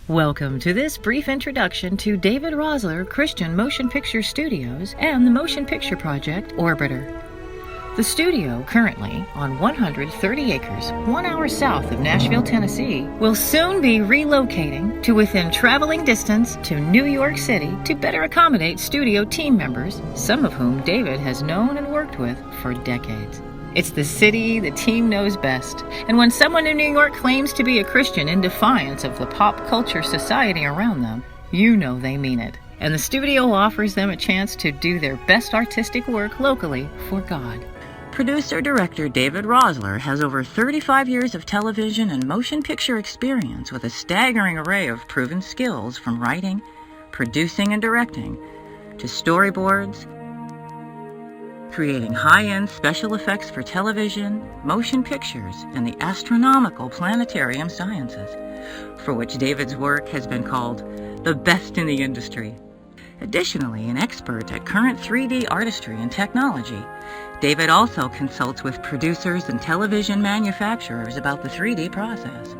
Welcome to this brief introduction to David Rosler Christian Motion Picture Studios and the motion picture project Orbiter. The studio, currently on 130 acres, 1 hour south of Nashville, Tennessee, will soon be relocating to within traveling distance to New York City to better accommodate studio team members, some of whom David has known and worked with for decades. It's the city the team knows best, and when someone in New York claims to be a Christian in defiance of the pop culture society around them, you know they mean it. And the studio offers them a chance to do their best artistic work locally for God. Producer-director David Rosler has over 35 years of television and motion picture experience with a staggering array of proven skills from writing, producing, and directing, to storyboards, creating high-end special effects for television, motion pictures, and the astronomical planetarium sciences, for which David's work has been called the best in the industry. Additionally, an expert at current 3D artistry and technology, David also consults with producers and television manufacturers about the 3D process.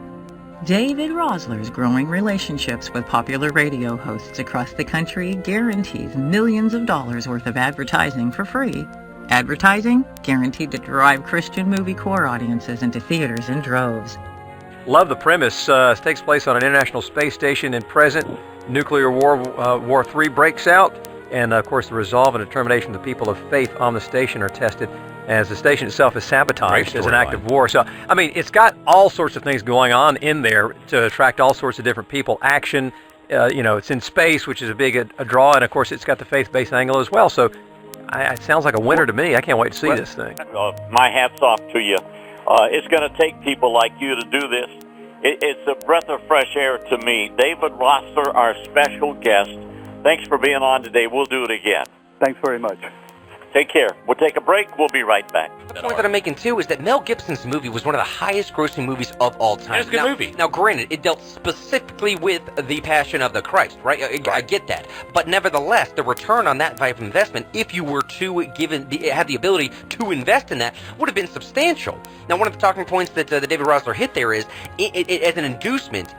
David Rosler's growing relationships with popular radio hosts across the country guarantees millions of dollars worth of advertising for free. Advertising guaranteed to drive Christian movie core audiences into theaters in droves. Love the premise. It takes place on an international space station in present. Nuclear war, War III breaks out, and of course the resolve and determination of the people of faith on the station are tested as the station itself is sabotaged as an act of war. So, I mean, it's got all sorts of things going on in there to attract all sorts of different people. Action, it's in space, which is a big a draw, and of course it's got the faith-based angle as well. So, it sounds like a winner to me. I can't wait to see this thing. My hat's off to you. It's going to take people like you to do this. It's a breath of fresh air to me. David Rosler, our special guest. Thanks for being on today. We'll do it again. Thanks very much. Take care. We'll take a break. We'll be right back. The point that I'm making, too, is that Mel Gibson's movie was one of the highest-grossing movies of all time. It's a good movie. Now, granted, it dealt specifically with the Passion of the Christ, right? I get that. But nevertheless, the return on that type of investment, if you were to have the ability to invest in that, would have been substantial. Now, one of the talking points that David Rosler hit there is, as an inducement,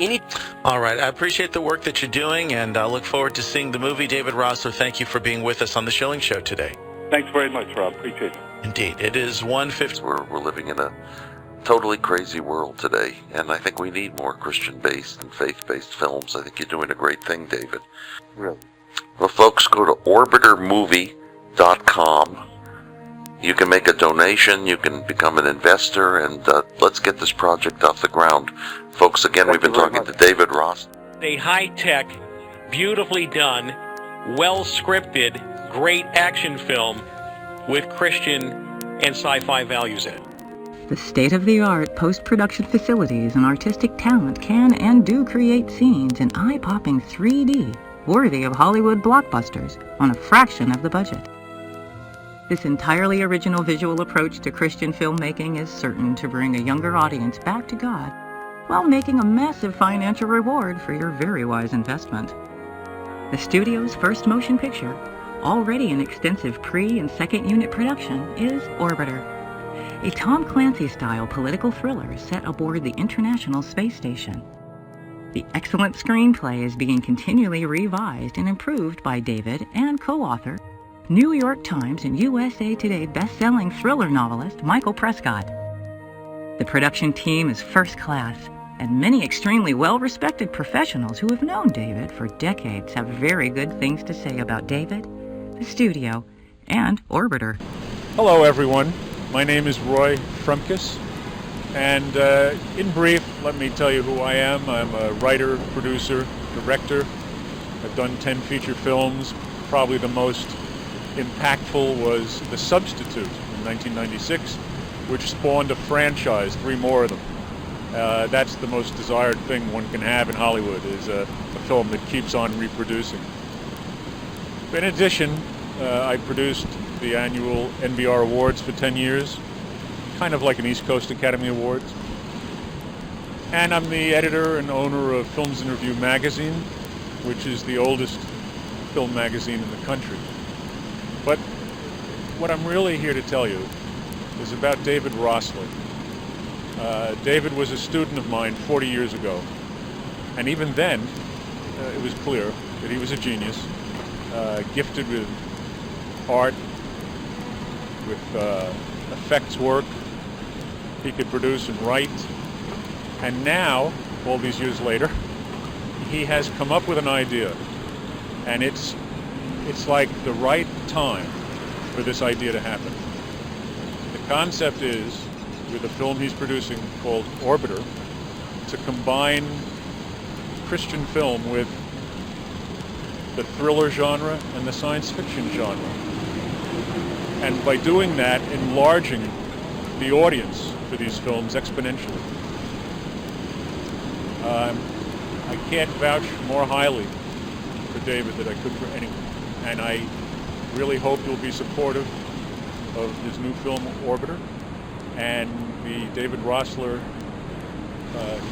All right. I appreciate the work that you're doing, and I look forward to seeing the movie. David Rosler, thank you for being with us on The Schilling Show today. Thanks very much, Rob. Appreciate it. Indeed. It is 1:50. We're living in a totally crazy world today, and I think we need more Christian-based and faith-based films. I think you're doing a great thing, David. Really? Well, folks, go to orbitermovie.com. You can make a donation, you can become an investor, and let's get this project off the ground. Folks, again, we've been talking to David Ross. A high-tech, beautifully done, well-scripted, great action film with Christian and sci-fi values in it. The state-of-the-art post-production facilities and artistic talent can and do create scenes in eye-popping 3D, worthy of Hollywood blockbusters, on a fraction of the budget. This entirely original visual approach to Christian filmmaking is certain to bring a younger audience back to God, while making a massive financial reward for your very wise investment. The studio's first motion picture, already in extensive pre- and second unit production, is Orbiter, a Tom Clancy-style political thriller set aboard the International Space Station. The excellent screenplay is being continually revised and improved by David and co-author, New York Times and USA Today best-selling thriller novelist Michael Prescott. The production team is first class, and many extremely well-respected professionals who have known David for decades have very good things to say about David, the studio, and Orbiter. Hello everyone, my name is Roy Frumkes, and in brief, let me tell you who I am. I'm a writer, producer, director. I've done 10 feature films. Probably the most impactful was The Substitute in 1996, which spawned a franchise, 3 more of them. That's the most desired thing one can have in Hollywood, is a film that keeps on reproducing. In addition, I produced the annual NBR Awards for 10 years, kind of like an East Coast Academy Awards. And I'm the editor and owner of Films and Review magazine, which is the oldest film magazine in the country. But what I'm really here to tell you is about David Rosler. David was a student of mine 40 years ago, And even then, it was clear that he was a genius, gifted with art, with effects work. He could produce and write. And now, all these years later, he has come up with an idea. And it's like the right time for this idea to happen. The concept is, with a film he's producing called Orbiter, to combine Christian film with the thriller genre and the science fiction genre. And by doing that, enlarging the audience for these films exponentially. I can't vouch more highly for David than I could for anyone. And I really hope you'll be supportive of his new film, Orbiter, and the David Rosler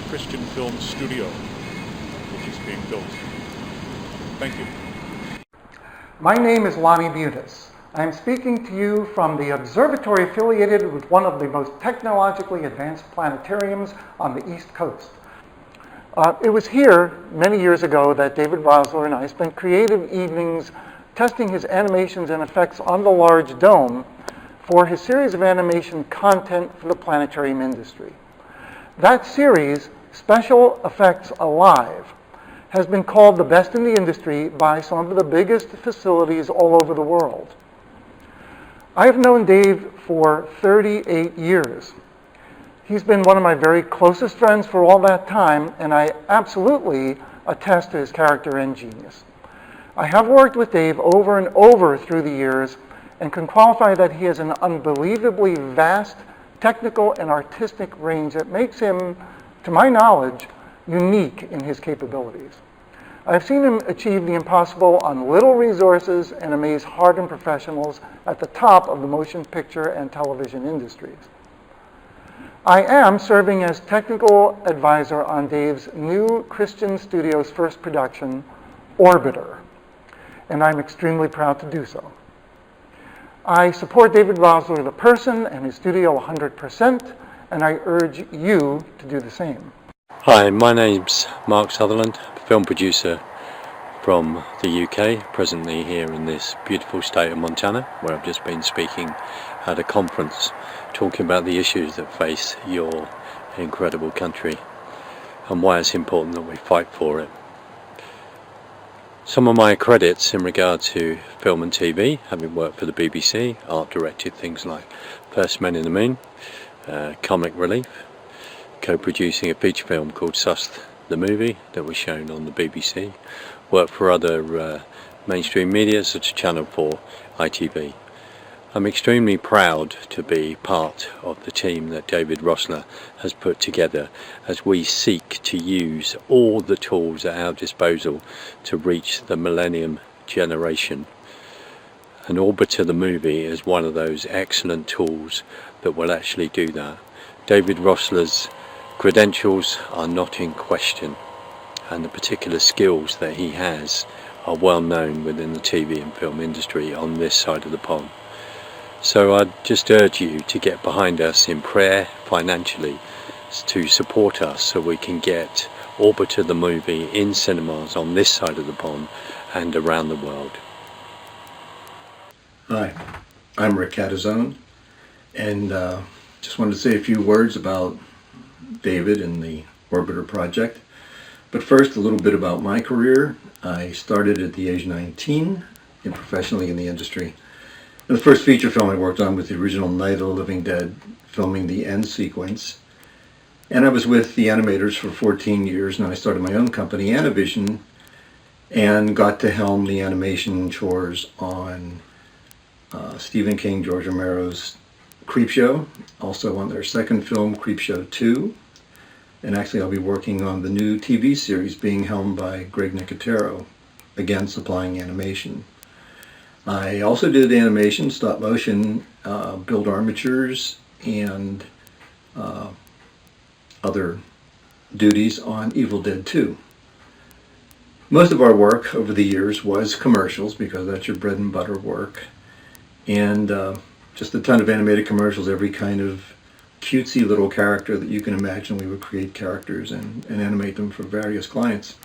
Christian Film Studio, which is being built. Thank you. My name is Lonnie Butis. I'm speaking to you from the observatory affiliated with one of the most technologically advanced planetariums on the East Coast. It was here many years ago that David Rosler and I spent creative evenings testing his animations and effects on the large dome for his series of animation content for the planetarium industry. That series, Special Effects Alive, has been called the best in the industry by some of the biggest facilities all over the world. I have known Dave for 38 years. He's been one of my very closest friends for all that time, and I absolutely attest to his character and genius. I have worked with Dave over and over through the years and can qualify that he has an unbelievably vast technical and artistic range that makes him, to my knowledge, unique in his capabilities. I've seen him achieve the impossible on little resources and amaze hardened professionals at the top of the motion picture and television industries. I am serving as technical advisor on Dave's new Christian Studios first production, Orbiter, and I'm extremely proud to do so. I support David Rosler, the person, and his studio 100%, and I urge you to do the same. Hi, my name's Mark Sutherland, film producer from the UK, presently here in this beautiful state of Montana, where I've just been speaking at a conference talking about the issues that face your incredible country and why it's important that we fight for it. Some of my credits in regard to film and TV, having worked for the BBC, art directed things like First Men in the Moon, Comic Relief, co-producing a feature film called Sus the Movie that was shown on the BBC, worked for other mainstream media such as Channel 4, ITV. I'm extremely proud to be part of the team that David Rosler has put together as we seek to use all the tools at our disposal to reach the millennium generation. And Orbiter the movie is one of those excellent tools that will actually do that. David Rosler's credentials are not in question, and the particular skills that he has are well known within the TV and film industry on this side of the pond. So I'd just urge you to get behind us in prayer financially to support us so we can get Orbiter the movie in cinemas on this side of the pond and around the world. Hi, I'm Rick Catazone, and just wanted to say a few words about David and the Orbiter project. But first, a little bit about my career. I started at the age of 19 and professionally in the industry. And the first feature film I worked on was the original Night of the Living Dead, filming the end sequence. And I was with the animators for 14 years, and I started my own company, Animavision, and got to helm the animation chores on Stephen King, George Romero's Creepshow, also on their second film, Creepshow 2. And actually I'll be working on the new TV series being helmed by Greg Nicotero, again supplying animation. I also did animation, stop motion, build armatures, and other duties on Evil Dead 2. Most of our work over the years was commercials, because that's your bread and butter work. And just a ton of animated commercials, every kind of cutesy little character that you can imagine. We would create characters and animate them for various clients.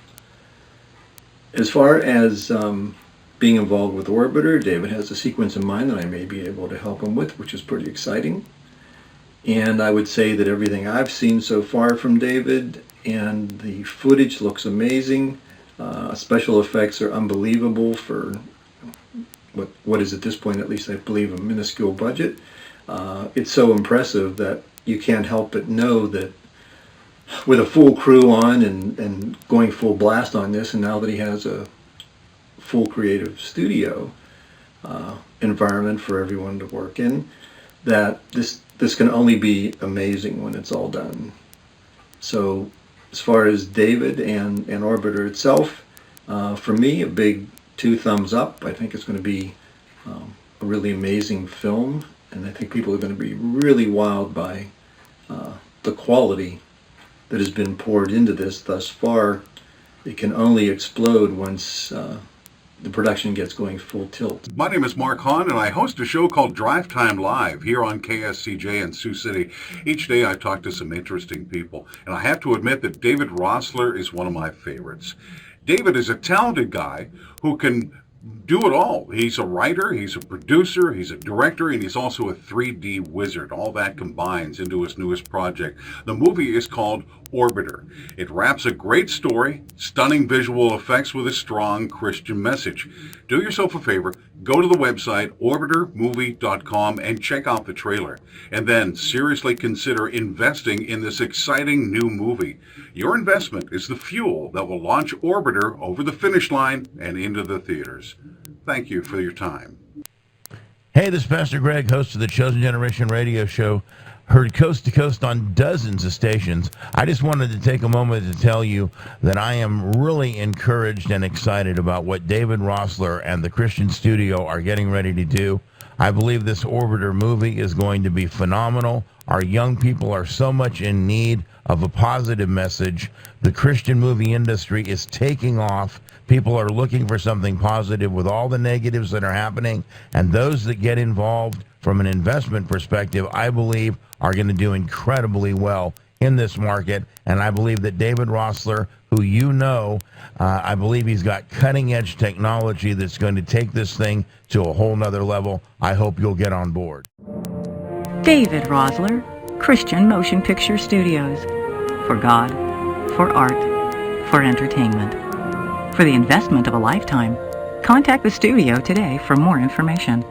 As far as being involved with Orbiter, David has a sequence in mind that I may be able to help him with, which is pretty exciting. And I would say that everything I've seen so far from David, and the footage looks amazing. Special effects are unbelievable for what is at this point, at least I believe, a minuscule budget. It's so impressive that you can't help but know that with a full crew on and going full blast on this, and now that he has a full creative studio environment for everyone to work in, that this can only be amazing when it's all done. So as far as David and Orbiter itself, for me, a big 2 thumbs up. I think it's going to be a really amazing film, and I think people are going to be really wowed by the quality that has been poured into this thus far. It can only explode once the production gets going full tilt. My name is Mark Hahn, and I host a show called Drive Time Live here on KSCJ in Sioux City. Each day I talk to some interesting people, and I have to admit that David Rosler is one of my favorites. David is a talented guy who can do it all. He's a writer, he's a producer, he's a director, and he's also a 3D wizard. All that combines into his newest project. The movie is called Orbiter. It wraps a great story, stunning visual effects with a strong Christian message. Do yourself a favor, go to the website orbitermovie.com and check out the trailer. And then seriously consider investing in this exciting new movie. Your investment is the fuel that will launch Orbiter over the finish line and into the theaters. Thank you for your time. Hey, this is Pastor Greg, host of the Chosen Generation radio show, heard coast to coast on dozens of stations. I just wanted to take a moment to tell you that I am really encouraged and excited about what David Rosler and the Christian Studio are getting ready to do. I believe this Orbiter movie is going to be phenomenal. Our young people are so much in need of a positive message. The Christian movie industry is taking off. People are looking for something positive with all the negatives that are happening, and those that get involved from an investment perspective, I believe, are going to do incredibly well in this market. And I believe that David Rosler, who you know, I believe he's got cutting-edge technology that's going to take this thing to a whole nother level. I hope you'll get on board. David Rosler, Christian Motion Picture Studios. For God, for art, for entertainment. For the investment of a lifetime, contact the studio today for more information.